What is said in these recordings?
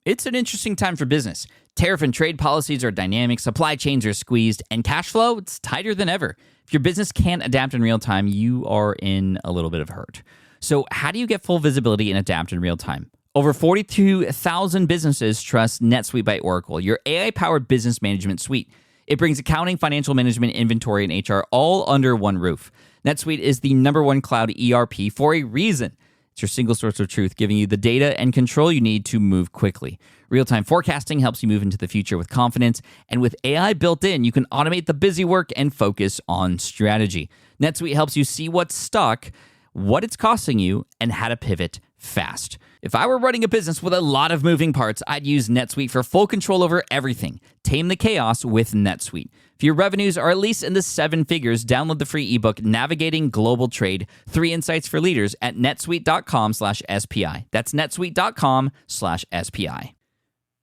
It's an interesting time for business. Tariff and trade policies are dynamic, supply chains are squeezed, and cash flow, it's tighter than ever. If your business can't adapt in real time, you are in a little bit of hurt. So how do you get full visibility and adapt in real time? Over 42,000 businesses trust NetSuite by Oracle, your AI-powered business management suite. It brings accounting, financial management, inventory, and HR all under one roof. NetSuite is the #1 cloud ERP for a reason. It's your single source of truth, giving you the data and control you need to move quickly. Real-time forecasting helps you move into the future with confidence, and with AI built in, you can automate the busy work and focus on strategy. NetSuite helps you see what's stuck, what it's costing you, and how to pivot fast. If I were running a business with a lot of moving parts, I'd use NetSuite for full control over everything. Tame the chaos with NetSuite. If your revenues are at least in the 7 figures, download the free ebook, Navigating Global Trade, 3 Insights for Leaders at netsuite.com/SPI. That's netsuite.com/SPI.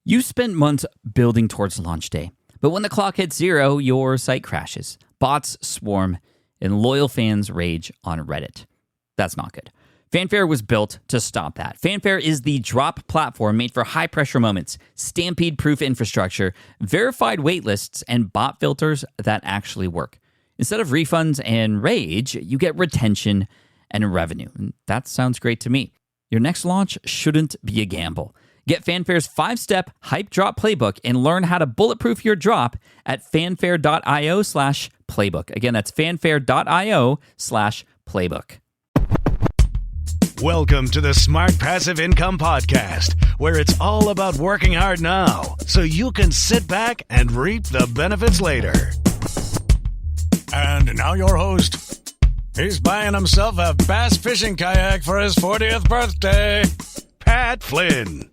You spent months building towards launch day, but when the clock hits 0, your site crashes. Bots swarm, and loyal fans rage on Reddit. That's not good. Fanfare was built to stop that. Fanfare is the drop platform made for high-pressure moments, stampede-proof infrastructure, verified waitlists, and bot filters that actually work. Instead of refunds and rage, you get retention and revenue. And that sounds great to me. Your next launch shouldn't be a gamble. Get Fanfare's 5-step hype drop playbook and learn how to bulletproof your drop at fanfare.io/playbook. Again, that's fanfare.io/playbook. Welcome to the Smart Passive Income Podcast, where it's all about working hard now so you can sit back and reap the benefits later. And now your host. He's buying himself a bass fishing kayak for his 40th birthday, Pat Flynn.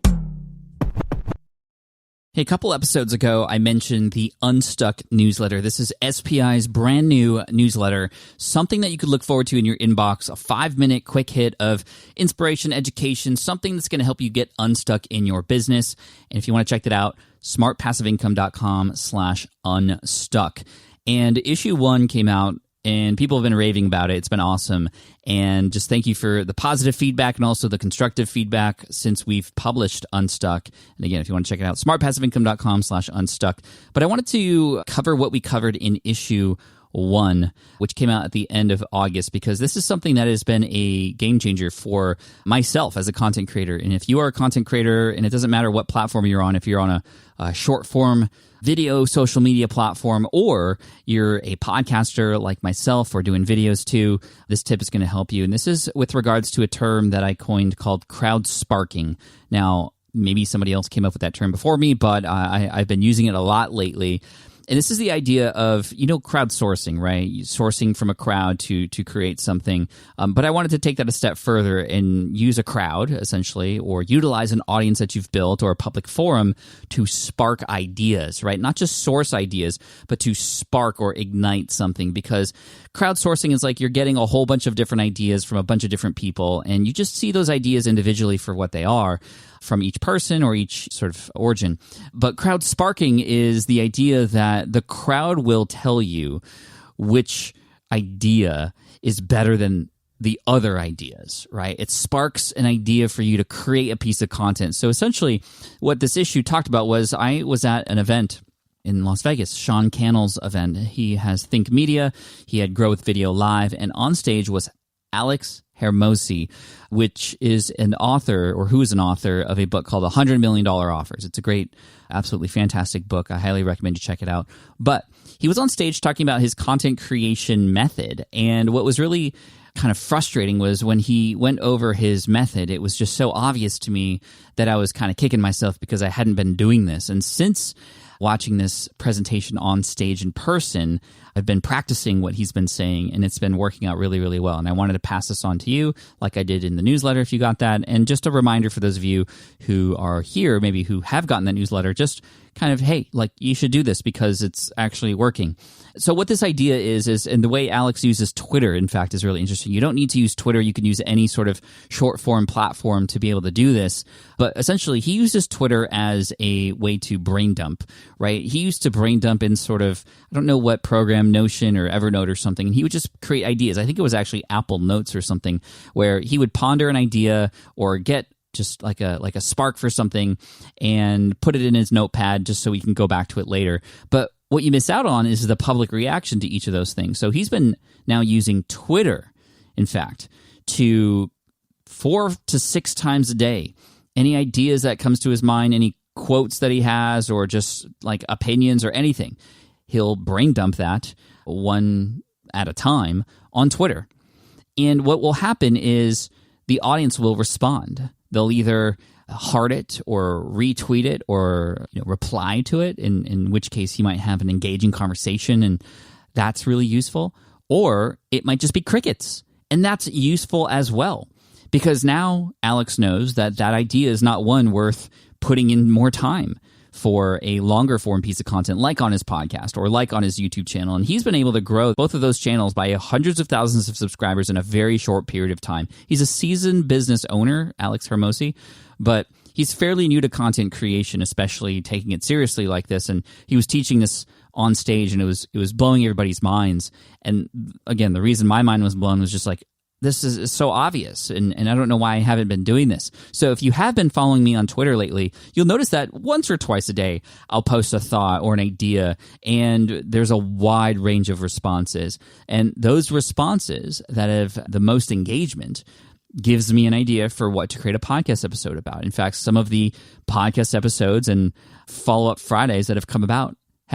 Hey, a couple episodes ago, I mentioned the Unstuck newsletter. This is SPI's brand new newsletter, something that you could look forward to in your inbox, a 5-minute quick hit of inspiration, education, something that's going to help you get unstuck in your business. And if you want to check that out, smartpassiveincome.com/unstuck. And issue 1 came out, and people have been raving about it. It's been awesome. And just thank you for the positive feedback and also the constructive feedback since we've published Unstuck. And again, if you want to check it out, smartpassiveincome.com/unstuck. But I wanted to cover what we covered in issue 1, which came out at the end of August, because this is something that has been a game changer for myself as a content creator. And if you are a content creator, and it doesn't matter what platform you're on, if you're on a short form video social media platform, or you're a podcaster like myself or doing videos too, this tip is going to help you. And this is with regards to a term that I coined called Crowdsparking. Now, maybe somebody else came up with that term before me, but I've been using it a lot lately. And this is the idea of, crowdsourcing, right? Sourcing from a crowd to create something. But I wanted to take that a step further and use a crowd, essentially, or utilize an audience that you've built or a public forum to spark ideas, right? Not just source ideas, but to spark or ignite something. Because crowdsourcing is like you're getting a whole bunch of different ideas from a bunch of different people, and you just see those ideas individually for what they are, from each person or each sort of origin. But crowd sparking is the idea that the crowd will tell you which idea is better than the other ideas, right? It sparks an idea for you to create a piece of content. So essentially what this issue talked about was, I was at an event in Las Vegas, Sean Cannell's event. He has Think Media, he had Grow with Video Live, and on stage was Alex Hermosi, which is an author, or who is an author of a book called $100 Million Offers. It's a great, absolutely fantastic book. I highly recommend you check it out. But he was on stage talking about his content creation method. And what was really kind of frustrating was when he went over his method, it was just so obvious to me that I was kind of kicking myself because I hadn't been doing this. And since watching this presentation on stage in person, I've been practicing what he's been saying, and it's been working out really, really well. And I wanted to pass this on to you like I did in the newsletter, if you got that. And just a reminder for those of you who are here, maybe who have gotten that newsletter, just kind of, hey, like, you should do this because it's actually working. So what this idea is, and the way Alex uses Twitter, in fact, is really interesting. You don't need to use Twitter. You can use any sort of short form platform to be able to do this. But essentially, he uses Twitter as a way to brain dump, right? He used to brain dump in sort of, I don't know what program, Notion or Evernote or something, and he would just create ideas. I think it was actually Apple Notes or something, where he would ponder an idea or get just like a spark for something and put it in his notepad just so he can go back to it later. But what you miss out on is the public reaction to each of those things. So he's been now using Twitter, in fact, to 4 to 6 times a day. Any ideas that comes to his mind, any quotes that he has, or just like opinions or anything, he'll brain dump that one at a time on Twitter. And what will happen is the audience will respond. They'll either heart it or retweet it or reply to it, in which case he might have an engaging conversation, and that's really useful. Or it might just be crickets, and that's useful as well. Because now Alex knows that idea is not one worth putting in more time for a longer form piece of content like on his podcast or like on his YouTube channel. And he's been able to grow both of those channels by hundreds of thousands of subscribers in a very short period of time. He's a seasoned business owner, Alex Hermosi, but he's fairly new to content creation, especially taking it seriously like this. And he was teaching this on stage, and it was blowing everybody's minds. And again, the reason my mind was blown was just like, this is so obvious, and I don't know why I haven't been doing this. So if you have been following me on Twitter lately, you'll notice that once or twice a day, I'll post a thought or an idea, and there's a wide range of responses. And those responses that have the most engagement gives me an idea for what to create a podcast episode about. In fact, some of the podcast episodes and follow-up Fridays that have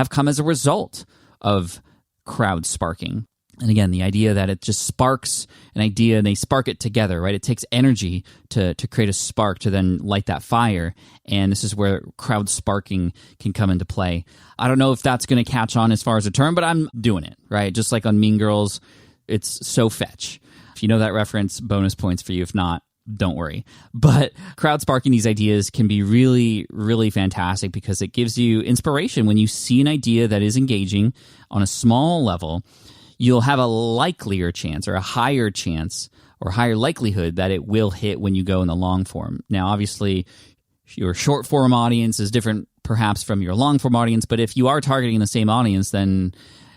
come as a result of Crowdsparking. And again, the idea that it just sparks an idea and they spark it together, right? It takes energy to create a spark to then light that fire. And this is where Crowdsparking can come into play. I don't know if that's going to catch on as far as a term, but I'm doing it, right? Just like on Mean Girls, it's so fetch. If you know that reference, bonus points for you. If not, don't worry. But crowdsparking these ideas can be really, really fantastic because it gives you inspiration. When you see an idea that is engaging on a small level, you'll have a likelier chance or a higher chance or higher likelihood that it will hit when you go in the long form. Now, obviously, your short form audience is different perhaps from your long form audience, but if you are targeting the same audience, then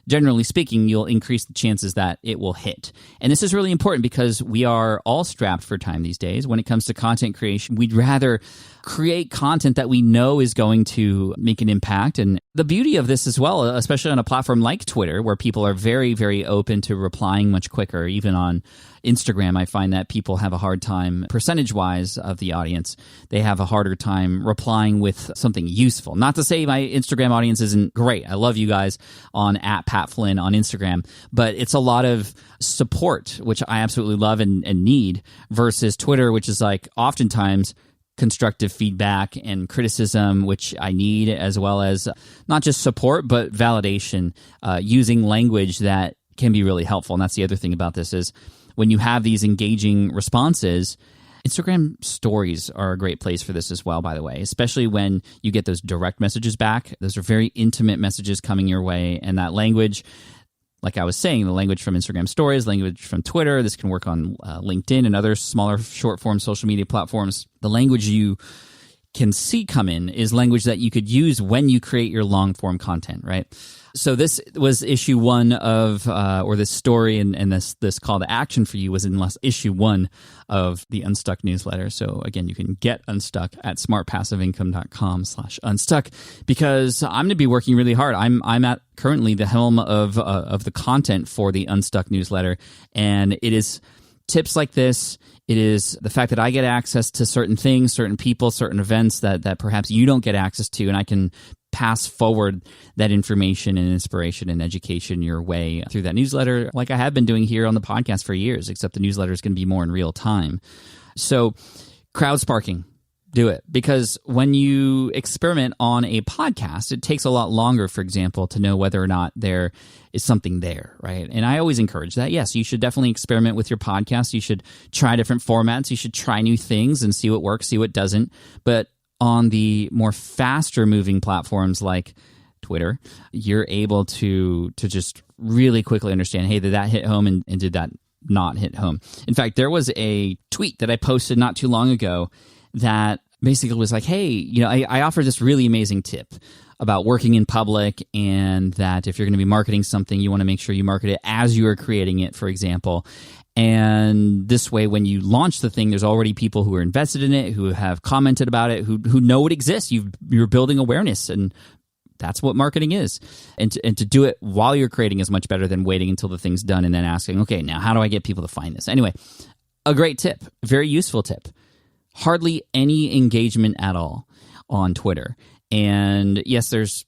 generally speaking, you'll increase the chances that it will hit. And this is really important because we are all strapped for time these days. When it comes to content creation, we'd rather create content that we know is going to make an impact. And the beauty of this as well, especially on a platform like Twitter, where people are very, very open to replying much quicker. Even on Instagram, I find that people have a hard time, percentage-wise of the audience, they have a harder time replying with something useful. Not to say my Instagram audience isn't great. I love you guys on @PatFlynn on Instagram, but it's a lot of support, which I absolutely love and need, versus Twitter, which is like oftentimes constructive feedback and criticism, which I need, as well as not just support, but validation, using language that can be really helpful. And that's the other thing about this is when you have these engaging responses, Instagram stories are a great place for this as well, by the way, especially when you get those direct messages back. Those are very intimate messages coming your way. And that language, like I was saying, the language from Instagram stories, language from Twitter, this can work on LinkedIn and other smaller short-form social media platforms. The language you can see come in is language that you could use when you create your long-form content, right? So this was issue 1 of, or this story and this call to action for you was in issue 1 of the Unstuck newsletter. So again, you can get Unstuck at smartpassiveincome.com/unstuck because I'm going to be working really hard. I'm at currently the helm of the content for the Unstuck newsletter, and it is tips like this. It is the fact that I get access to certain things, certain people, certain events that perhaps you don't get access to, and I can pass forward that information and inspiration and education your way through that newsletter, like I have been doing here on the podcast for years, except the newsletter is going to be more in real time. So crowdsparking, do it. Because when you experiment on a podcast, it takes a lot longer, for example, to know whether or not there is something there, right? And I always encourage that. Yes, you should definitely experiment with your podcast. You should try different formats. You should try new things and see what works, see what doesn't. But on the more faster moving platforms like Twitter, you're able to just really quickly understand, hey, did that hit home and did that not hit home? In fact, there was a tweet that I posted not too long ago that basically was like, hey, I offered this really amazing tip about working in public, and that if you're going to be marketing something, you want to make sure you market it as you are creating it, for example. And this way, when you launch the thing, there's already people who are invested in it, who have commented about it, who know it exists. You're building awareness, and that's what marketing is. And to do it while you're creating is much better than waiting until the thing's done and then asking, okay, now how do I get people to find this? Anyway, a great tip, very useful tip. Hardly any engagement at all on Twitter. And yes, there's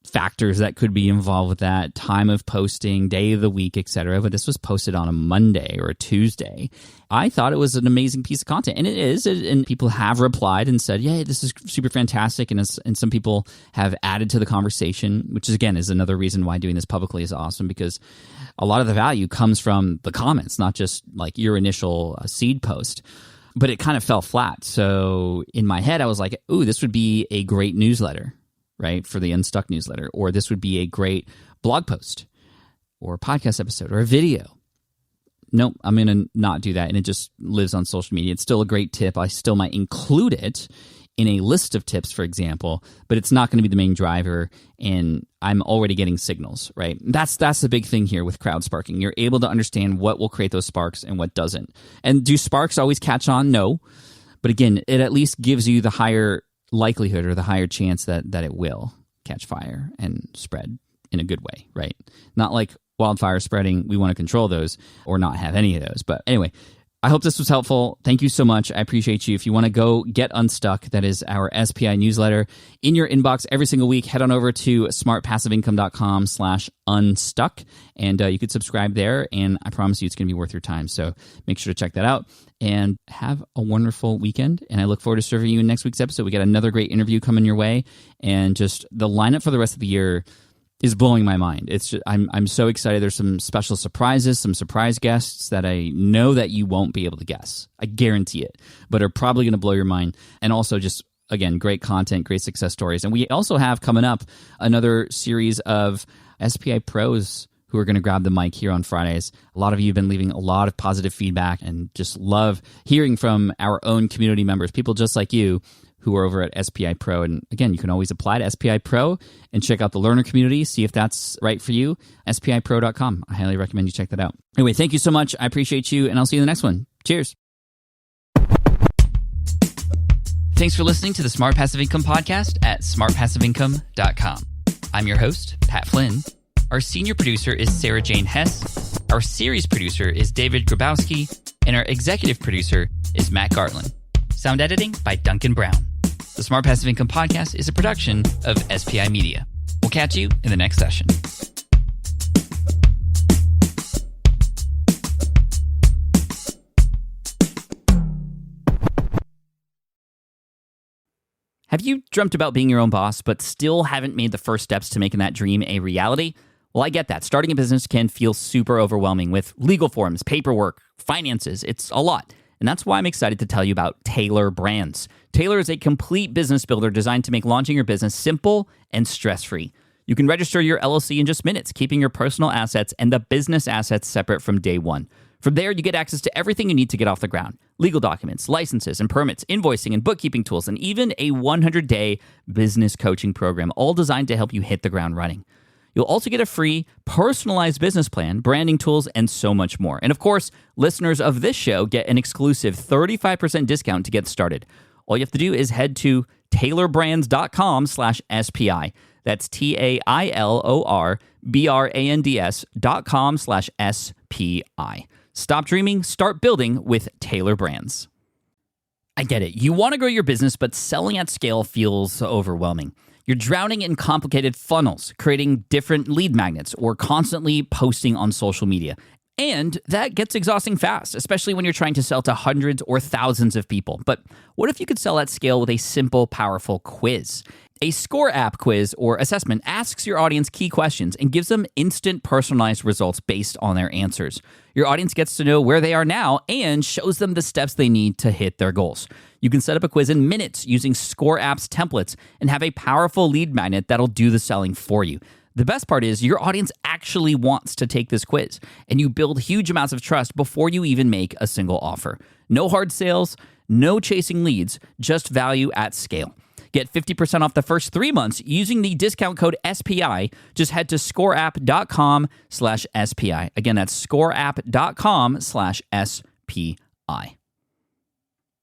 factors that could be involved with that, time of posting, day of the week, etc. But this was posted on a Monday or a Tuesday. I thought it was an amazing piece of content, and it is. And people have replied and said, "Yeah, this is super fantastic." And some people have added to the conversation, which is, again, is another reason why doing this publicly is awesome, because a lot of the value comes from the comments, not just like your initial seed post. But it kind of fell flat. So in my head, I was like, "Ooh, this would be a great newsletter." Right, for the Unstuck newsletter, or this would be a great blog post or a podcast episode or a video. Nope, I'm going to not do that, and it just lives on social media. It's still a great tip. I still might include it in a list of tips, for example, but it's not going to be the main driver, and I'm already getting signals, right? That's the big thing here with Crowdsparking. You're able to understand what will create those sparks and what doesn't. And do sparks always catch on? No. But again, it at least gives you the higher likelihood or the higher chance that it will catch fire and spread in a good way, right? Not like wildfire spreading. We want to control those or not have any of those. But anyway, I hope this was helpful. Thank you so much. I appreciate you. If you want to go get Unstuck, that is our SPI newsletter in your inbox every single week, head on over to smartpassiveincome.com/unstuck, and you could subscribe there, and I promise you it's going to be worth your time. So make sure to check that out, and have a wonderful weekend, and I look forward to serving you in next week's episode. We got another great interview coming your way, and just the lineup for the rest of the year is blowing my mind. It's just, I'm so excited. There's some special surprises, some surprise guests that I know that you won't be able to guess. I guarantee it, but are probably going to blow your mind. And also just, again, great content, great success stories. And we also have coming up another series of SPI pros who are going to grab the mic here on Fridays. A lot of you have been leaving a lot of positive feedback, and just love hearing from our own community members, people just like you, who are over at SPI Pro. And again, you can always apply to SPI Pro and check out the learner community, see if that's right for you. SPIPro.com. I highly recommend you check that out. Anyway, thank you so much. I appreciate you, and I'll see you in the next one. Cheers. Thanks for listening to the Smart Passive Income Podcast at smartpassiveincome.com. I'm your host, Pat Flynn. Our senior producer is Sarah Jane Hess. Our series producer is David Grabowski. And our executive producer is Matt Gartland. Sound editing by Duncan Brown. The Smart Passive Income Podcast is a production of SPI Media. We'll catch you in the next session. Have you dreamt about being your own boss, but still haven't made the first steps to making that dream a reality? Well, I get that. Starting a business can feel super overwhelming with legal forms, paperwork, finances. It's a lot. And that's why I'm excited to tell you about Taylor Brands. Taylor is a complete business builder designed to make launching your business simple and stress-free. You can register your LLC in just minutes, keeping your personal assets and the business assets separate from day one. From there, you get access to everything you need to get off the ground. Legal documents, licenses and permits, invoicing and bookkeeping tools, and even a 100-day business coaching program, all designed to help you hit the ground running. You'll also get a free, personalized business plan, branding tools, and so much more. And of course, listeners of this show get an exclusive 35% discount to get started. All you have to do is head to taylorbrands.com/SPI. That's TAILORBRANDS.com/SPI. Stop dreaming, start building with Taylor Brands. I get it. You want to grow your business, but selling at scale feels overwhelming. You're drowning in complicated funnels, creating different lead magnets, or constantly posting on social media. And that gets exhausting fast, especially when you're trying to sell to hundreds or thousands of people. But what if you could sell at scale with a simple, powerful quiz? A score app quiz or assessment asks your audience key questions and gives them instant personalized results based on their answers. Your audience gets to know where they are now and shows them the steps they need to hit their goals. You can set up a quiz in minutes using Score App's templates and have a powerful lead magnet that'll do the selling for you. The best part is your audience actually wants to take this quiz, and you build huge amounts of trust before you even make a single offer. No hard sales, no chasing leads, just value at scale. Get 50% off the first 3 months using the discount code SPI. Just head to scoreapp.com/SPI. Again, that's scoreapp.com/SPI.